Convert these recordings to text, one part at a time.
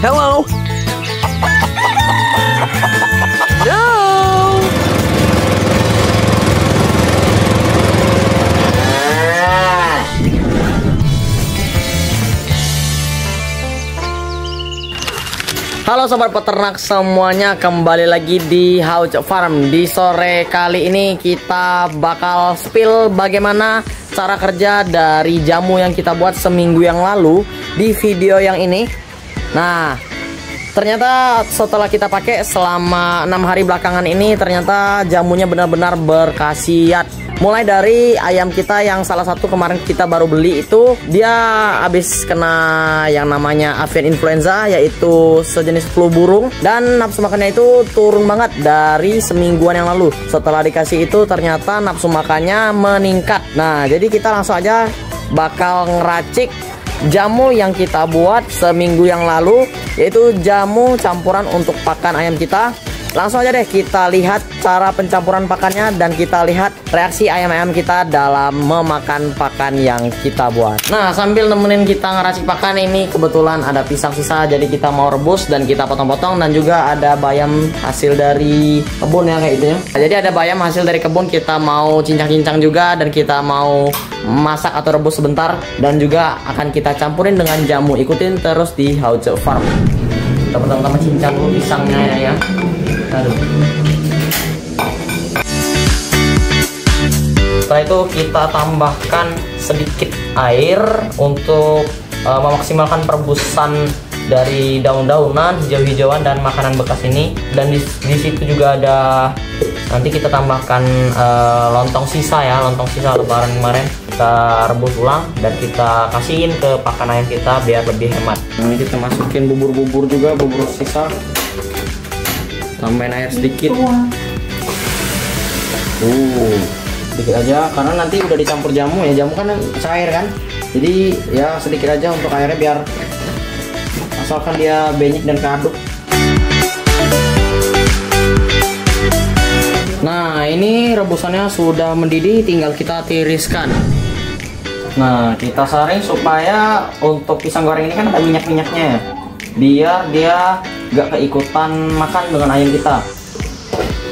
Hello. No. Halo sobat peternak semuanya, kembali lagi di Hauce Farm. Di sore kali ini kita bakal spill bagaimana cara kerja dari jamu yang kita buat seminggu yang lalu di video yang ini. Nah, ternyata setelah kita pakai selama 6 hari belakangan ini, ternyata jamunya benar-benar berkhasiat. Mulai dari ayam kita yang salah satu kemarin kita baru beli itu, dia habis kena yang namanya avian influenza, yaitu sejenis flu burung, dan nafsu makannya itu turun banget dari semingguan yang lalu. Setelah dikasih itu ternyata nafsu makannya meningkat. Nah, jadi kita langsung aja bakal ngeracik jamu yang kita buat seminggu yang lalu, yaitu jamu campuran untuk pakan ayam kita. Langsung aja deh kita lihat cara pencampuran pakannya dan kita lihat reaksi ayam-ayam kita dalam memakan pakan yang kita buat. Nah, sambil nemenin kita ngeracik pakan ini, kebetulan ada pisang sisa, jadi kita mau rebus dan kita potong-potong, dan juga ada bayam hasil dari kebun ya, kayak gitu ya. Nah, jadi ada bayam hasil dari kebun, kita mau cincang-cincang juga dan kita mau masak atau rebus sebentar, dan juga akan kita campurin dengan jamu. Ikutin terus di Hauce Farm. Kita pertama-tama cincang dulu pisangnya ya. Aduh. Setelah itu kita tambahkan sedikit air untuk memaksimalkan perebusan dari daun-daunan, hijau-hijauan dan makanan bekas ini. Dan di situ juga ada, nanti kita tambahkan lontong sisa ya, lontong sisa lebaran kemarin. Kita rebus ulang dan kita kasihin ke pakan ayam kita biar lebih hemat. Ini kita masukin bubur-bubur juga, bubur sisa. Tambahin air sedikit. Sedikit aja karena nanti udah dicampur jamu ya. Jamu kan cair kan. Jadi ya sedikit aja untuk airnya, biar asalkan dia benyek dan keaduk. Nah, ini rebusannya sudah mendidih, tinggal kita tiriskan. Nah, kita saring supaya untuk pisang goreng ini kan ada minyak-minyaknya ya, biar dia gak keikutan makan dengan ayam kita.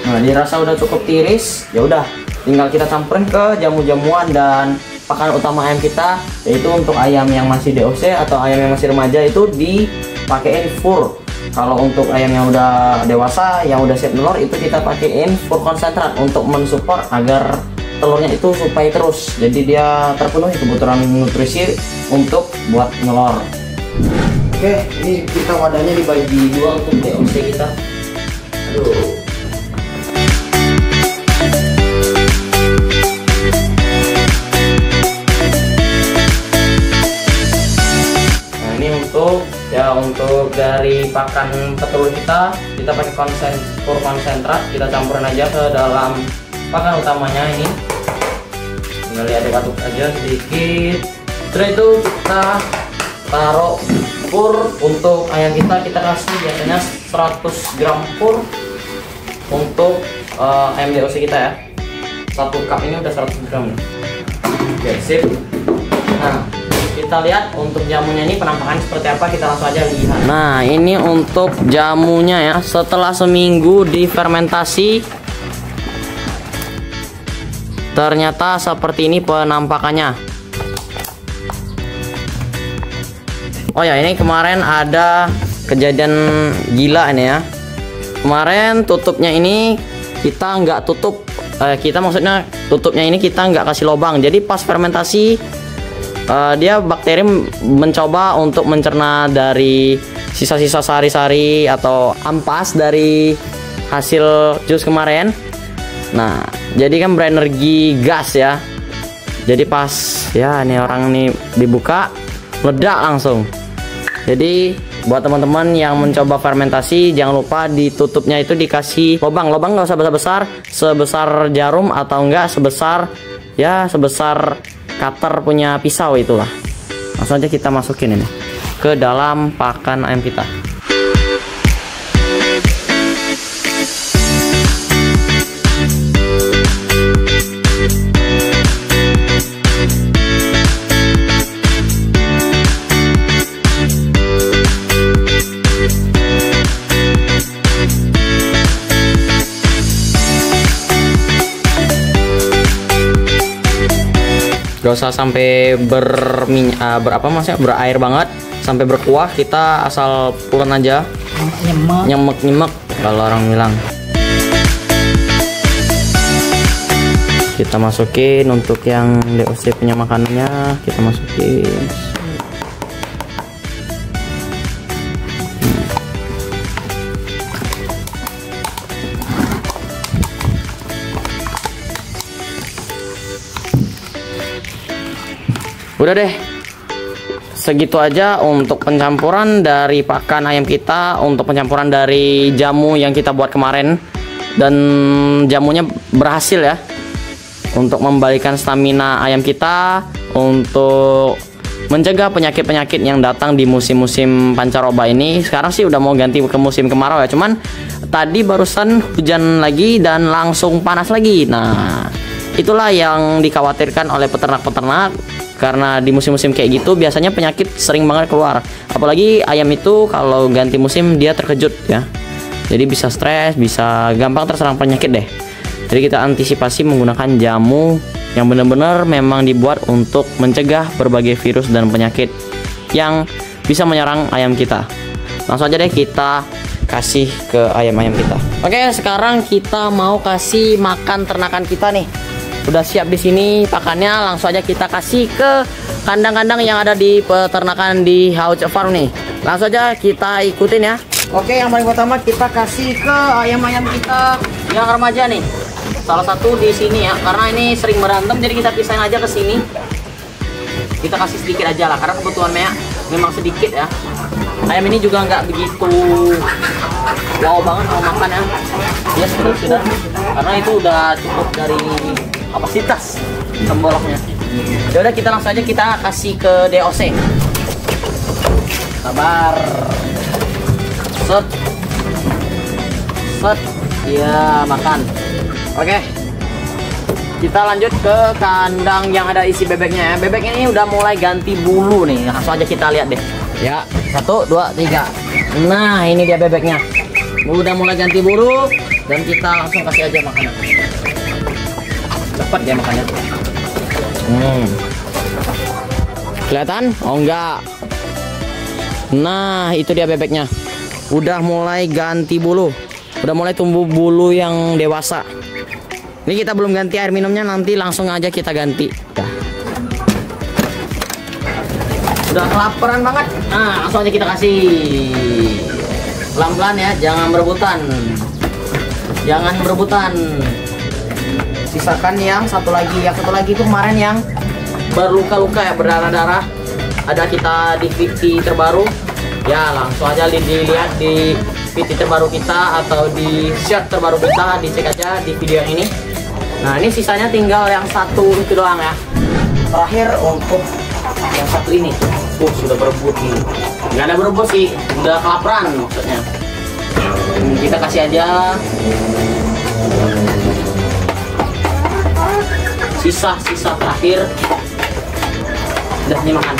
Nah, dirasa udah cukup tiris, ya udah tinggal kita campurin ke jamu-jamuan dan pakan utama ayam kita, yaitu untuk ayam yang masih DOC atau ayam yang masih remaja itu dipakein fur. Kalau untuk ayam yang udah dewasa, yang udah siap nelor, itu kita pakein fur konsentrat untuk mensupport agar telurnya itu supaya terus, jadi dia terpenuhi kebutuhan nutrisi untuk buat nelor. Oke, ini kita wadahnya dibagi dua untuk DOC kita. Aduh. Nah, ini untuk dari pakan petelur kita pakai fur konsentrat, kita campurin aja ke dalam pakan utamanya ini. Tinggal diaduk-aduk aja sedikit. Setelah itu kita taruh fur untuk ayam kita kasih biasanya 100 gram fur untuk ayam DOC kita ya. 1 cup ini udah 100 gram. Oke, sip. Nah, kita lihat untuk jamunya ini penampakannya seperti apa, kita langsung aja lihat. Nah, ini untuk jamunya ya, setelah seminggu difermentasi ternyata seperti ini penampakannya. Oh ya, ini kemarin ada kejadian gila ini ya. Kemarin tutupnya ini kita nggak tutup, maksudnya tutupnya ini kita nggak kasih lubang. Jadi pas fermentasi dia bakteri mencoba untuk mencerna dari sisa-sisa sari-sari atau ampas dari hasil jus kemarin. Nah, jadi kan berenergi gas ya. Jadi pas ya ini orang nih dibuka, meledak langsung. Jadi buat teman-teman yang mencoba fermentasi, jangan lupa ditutupnya itu dikasih lubang nggak usah besar-besar, sebesar jarum atau enggak sebesar cutter punya pisau itulah. Langsung aja kita masukin ini ke dalam pakan ayam kita. nggak usah sampai berapa maksudnya berair banget, sampai berkuah. Kita asal pulen aja, nyemek kalau orang bilang. Kita masukin untuk yang DOC punya makanannya, kita masukin. Udah deh, segitu aja untuk pencampuran dari pakan ayam kita, untuk pencampuran dari jamu yang kita buat kemarin. Dan jamunya berhasil ya, untuk membalikan stamina ayam kita, untuk mencegah penyakit-penyakit yang datang di musim-musim pancaroba ini. Sekarang sih udah mau ganti ke musim kemarau ya, cuman tadi barusan hujan lagi dan langsung panas lagi. Nah, itulah yang dikhawatirkan oleh peternak-peternak, karena di musim-musim kayak gitu biasanya penyakit sering banget keluar. Apalagi ayam itu kalau ganti musim dia terkejut ya, jadi bisa stres, bisa gampang terserang penyakit deh. Jadi kita antisipasi menggunakan jamu yang benar-benar memang dibuat untuk mencegah berbagai virus dan penyakit yang bisa menyerang ayam kita. Langsung aja deh kita kasih ke ayam-ayam kita. Oke, sekarang kita mau kasih makan ternakan kita nih. Udah siap di sini pakannya, langsung aja kita kasih ke kandang-kandang yang ada di peternakan di Hauce Farm nih. Langsung aja kita ikutin ya. Oke, yang paling pertama kita kasih ke ayam-ayam kita yang remaja nih. Salah satu di sini ya, karena ini sering berantem, jadi kita pisahin aja ke sini. Kita kasih sedikit aja lah, karena kebutuhannya memang sedikit ya. Ayam ini juga nggak begitu wow banget kalau makan ya. Ya sudah, karena itu udah cukup dari kapasitas temboloknya. Ya udah, kita langsung aja kita kasih ke DOC. Sabar. Set. Ya, makan. Oke, kita lanjut ke kandang yang ada isi bebeknya ya. Bebek ini udah mulai ganti bulu nih. Langsung aja kita lihat deh. Ya, 1, 2, 3. Nah, ini dia bebeknya. Udah mulai ganti bulu dan kita langsung kasih aja makanan. Cepat dia makannya. Kelihatan? Oh enggak. Nah, itu dia bebeknya. Udah mulai ganti bulu. Udah mulai tumbuh bulu yang dewasa. Ini kita belum ganti air minumnya, nanti langsung aja kita ganti. Udah kelaparan banget. Nah, langsung aja kita kasih. Pelan-pelan ya, jangan berebutan. Jangan berebutan. Sisakan yang satu lagi. Yang satu lagi itu kemarin yang berluka-luka ya, berdarah-darah. Ada kita di VT terbaru. Ya, langsung aja dilihat di VT terbaru kita atau di shirt terbaru kita, dicek aja di video yang ini. Nah, ini sisanya tinggal yang satu itu doang ya. Terakhir untuk yang satu ini. Sudah berebut nih. Nggak ada berebut sih, udah kelaparan maksudnya. Kita kasih aja. Sisa terakhir. Udah, ini makan.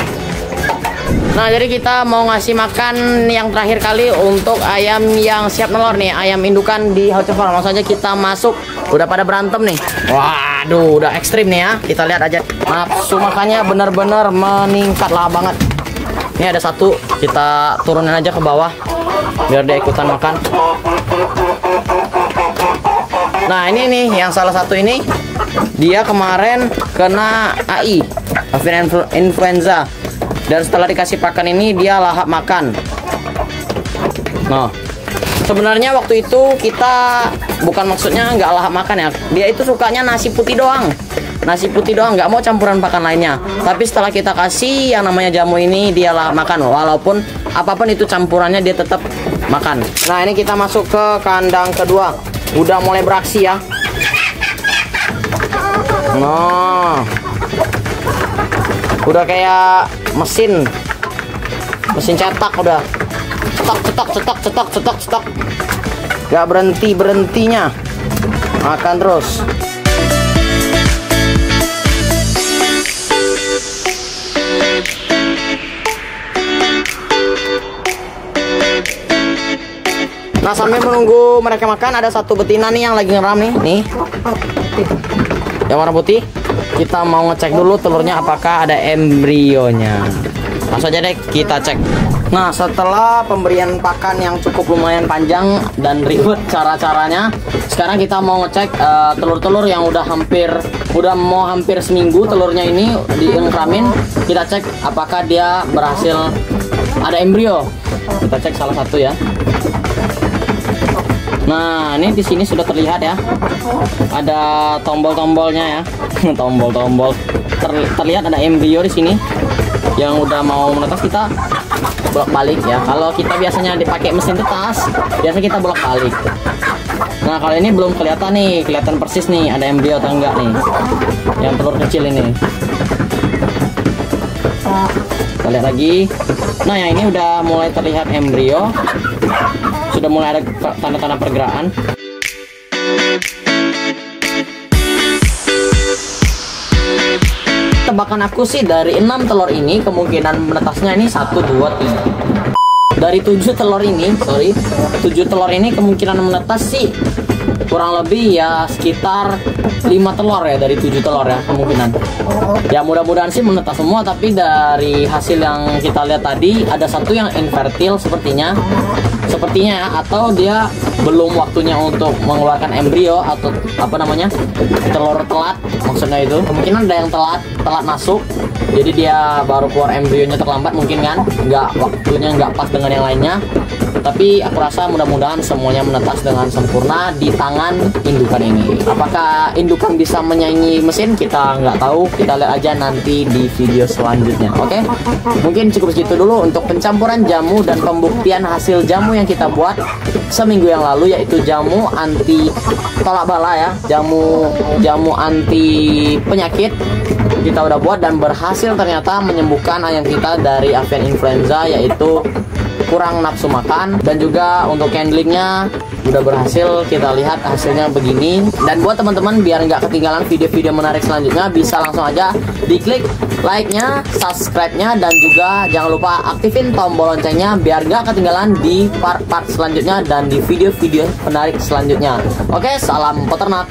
Nah, jadi kita mau ngasih makan yang terakhir kali untuk ayam yang siap nelor nih, ayam indukan di Hauce Farm. Langsung aja kita masuk. Udah pada berantem nih. Waduh, udah ekstrim nih ya. Kita lihat aja. Nafsu makannya bener-bener meningkat lah banget. Ini ada satu, kita turunin aja ke bawah biar dia ikutan makan. Nah, ini nih yang salah satu ini, dia kemarin kena AI, avian influenza. Dan setelah dikasih pakan ini dia lahap makan. Nah, sebenarnya waktu itu kita bukan maksudnya nggak lahap makan ya. Dia itu sukanya nasi putih doang. Nasi putih doang, nggak mau campuran pakan lainnya. Tapi setelah kita kasih yang namanya jamu ini, dia lahap makan. Walaupun apapun itu campurannya, dia tetap makan. Nah, ini kita masuk ke kandang kedua. Udah mulai beraksi ya. Nah, udah kayak mesin cetak, udah cetak, gak berhentinya, makan terus. Nah, sambil menunggu mereka makan, ada satu betina nih yang lagi ngeram nih. yang warna putih. Kita mau ngecek dulu telurnya apakah ada embrionya. Langsung aja deh kita cek. Nah, setelah pemberian pakan yang cukup lumayan panjang dan ribet cara-caranya, sekarang kita mau ngecek telur-telur yang udah mau hampir seminggu telurnya ini diengkramin. Kita cek apakah dia berhasil ada embrio. Kita cek salah satu ya. Nah, ini di sini sudah terlihat ya. Ada tombol-tombolnya ya. Tombol-tombol. Terlihat ada embrio di sini yang udah mau menetas. Kita bolak-balik ya. Kalau kita biasanya dipakai mesin tetas, biasanya kita bolak-balik. Nah, kalau ini belum kelihatan nih, kelihatan persis nih ada embrio atau enggak nih. Yang telur kecil ini. Kita lihat lagi. Nah, yang ini udah mulai terlihat embrio. Sudah mulai ada tanda-tanda pergerakan. Tebakan aku sih dari 6 telur ini kemungkinan menetasnya ini 1, 2, 3. Dari 7 telur ini, 7 telur ini kemungkinan menetas sih kurang lebih ya sekitar 5 telur ya dari 7 telur ya kemungkinan. Ya mudah-mudahan sih menetas semua, tapi dari hasil yang kita lihat tadi ada satu yang infertil sepertinya ya, atau dia belum waktunya untuk mengeluarkan embrio atau apa namanya telur telat, maksudnya itu kemungkinan ada yang telat masuk, jadi dia baru keluar embrionya terlambat mungkin kan, waktunya nggak pas dengan yang lainnya. Tapi aku rasa mudah-mudahan semuanya menetas dengan sempurna di tangan indukan ini. Apakah indukan bisa menyaingi mesin? Kita nggak tahu. Kita lihat aja nanti di video selanjutnya. Oke? Mungkin cukup segitu dulu untuk pencampuran jamu dan pembuktian hasil jamu yang kita buat seminggu yang lalu, yaitu jamu anti tolak bala ya, jamu anti penyakit. Kita udah buat dan berhasil ternyata menyembuhkan ayam kita dari avian influenza, yaitu kurang nafsu makan, dan juga untuk handlingnya udah berhasil. Kita lihat hasilnya begini. Dan buat teman-teman biar nggak ketinggalan video-video menarik selanjutnya, bisa langsung aja diklik like-nya, subscribe-nya, dan juga jangan lupa aktifin tombol loncengnya biar nggak ketinggalan di part-part selanjutnya dan di video-video menarik selanjutnya. Oke, salam peternak.